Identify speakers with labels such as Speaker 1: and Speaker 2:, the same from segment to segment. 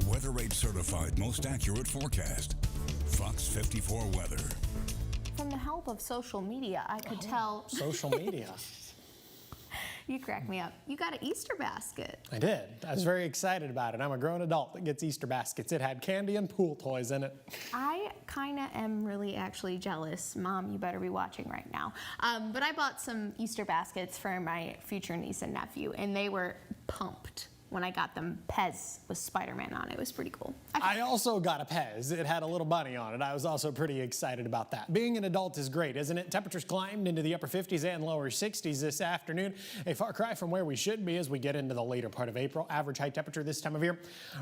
Speaker 1: weather rate certified most accurate forecast. Fox 54 weather.
Speaker 2: From the help of social media, I could tell.
Speaker 3: Social media.
Speaker 2: You crack me up. You got an Easter basket.
Speaker 3: I did. I was very excited about it. I'm a grown adult that gets Easter baskets. It had candy and pool toys in it.
Speaker 2: I kind of am really actually jealous. Mom, you better be watching right now. But I bought some Easter baskets for my future niece and nephew, and they were pumped when I got them. Pez with Spider-Man on it. It was pretty cool.
Speaker 3: I also got a Pez. It had a little bunny on it. I was also pretty excited about that. Being an adult is great, isn't it? Temperatures climbed into the upper 50s and lower 60s this afternoon. A far cry from where we should be as we get into the later part of April. Average high temperature this time of year,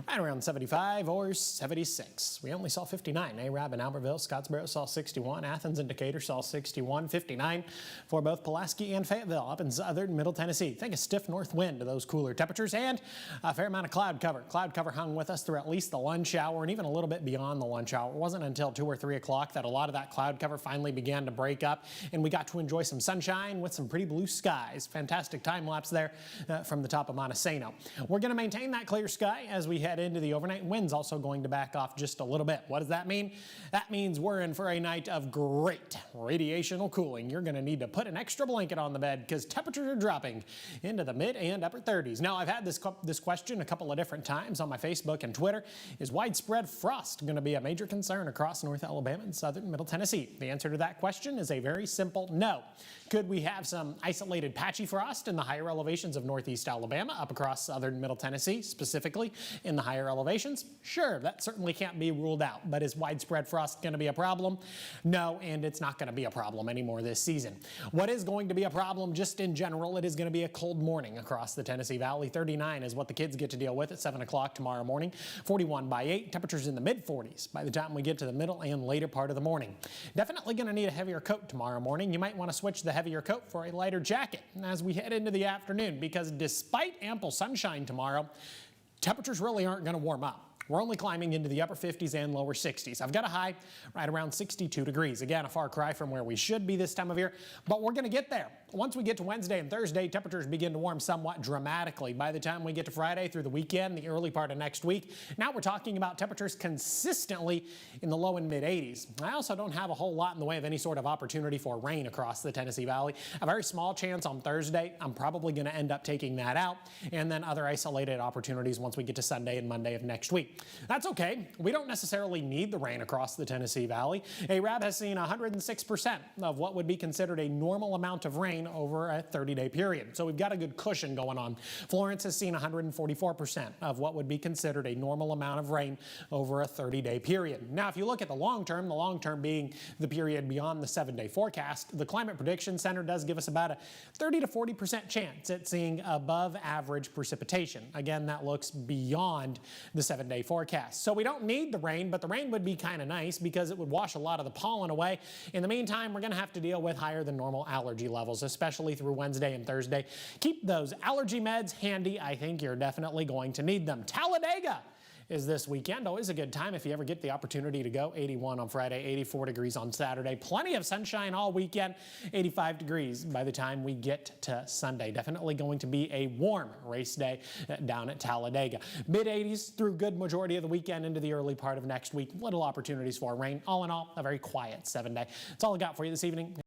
Speaker 3: right around 75 or 76. We only saw 59. Arab and Albertville, Scottsboro saw 61. Athens and Decatur saw 61. 59 for both Pulaski and Fayetteville up in southern Middle Tennessee. Think a stiff north wind to those cooler temperatures and a fair amount of cloud cover. Cloud cover hung with us through at least the lunch hour and even a little bit beyond the lunch hour. It wasn't until 2 or 3 o'clock that a lot of that cloud cover finally began to break up and we got to enjoy some sunshine with some pretty blue skies. Fantastic time lapse there from the top of Montesano. We're going to maintain that clear sky as we head into the overnight. Wind's also going to back off just a little bit. What does that mean? That means we're in for a night of great radiational cooling. You're going to need to put an extra blanket on the bed because temperatures are dropping into the mid and upper 30s. Now, I've had this question a couple of different times on my Facebook and Twitter. Is widespread frost going to be a major concern across North Alabama and southern Middle Tennessee? The answer to that question is a very simple no. Could we have some isolated patchy frost in the higher elevations of northeast Alabama up across southern Middle Tennessee, specifically in the higher elevations? Sure, that certainly can't be ruled out, but is widespread frost going to be a problem? No, and it's not going to be a problem anymore this season. What is going to be a problem just in general, it is going to be a cold morning across the Tennessee Valley. 39 is what the kids get to deal with at 7 o'clock tomorrow morning. 41 by 8, temperatures in the mid-40s by the time we get to the middle and later part of the morning. Definitely going to need a heavier coat tomorrow morning. You might want to switch the heavier coat for a lighter jacket as we head into the afternoon because despite ample sunshine tomorrow, temperatures really aren't going to warm up. We're only climbing into the upper 50s and lower 60s. I've got a high right around 62 degrees. Again, a far cry from where we should be this time of year, but we're going to get there. Once we get to Wednesday and Thursday, temperatures begin to warm somewhat dramatically. By the time we get to Friday through the weekend, the early part of next week, now we're talking about temperatures consistently in the low and mid 80s. I also don't have a whole lot in the way of any sort of opportunity for rain across the Tennessee Valley. A very small chance on Thursday. I'm probably going to end up taking that out, and then other isolated opportunities once we get to Sunday and Monday of next week. That's okay. We don't necessarily need the rain across the Tennessee Valley. Arab has seen 106% of what would be considered a normal amount of rain over a 30-day period. So we've got a good cushion going on. Florence has seen 144% of what would be considered a normal amount of rain over a 30-day period. Now, if you look at the long term being the period beyond the 7-day forecast, the Climate Prediction Center does give us about a 30 to 40% chance at seeing above average precipitation. Again, that looks beyond the 7-day forecast. So we don't need the rain, but the rain would be kind of nice because it would wash a lot of the pollen away. In the meantime, we're going to have to deal with higher than normal allergy levels, especially through Wednesday and Thursday. Keep those allergy meds handy. I think you're definitely going to need them. Talladega is this weekend. Always a good time if you ever get the opportunity to go. 81 on Friday, 84 degrees on Saturday. Plenty of sunshine all weekend. 85 degrees by the time we get to Sunday. Definitely going to be a warm race day down at Talladega. Mid 80s through good majority of the weekend into the early part of next week. Little opportunities for rain. All in all, a very quiet 7-day. That's all I got for you this evening.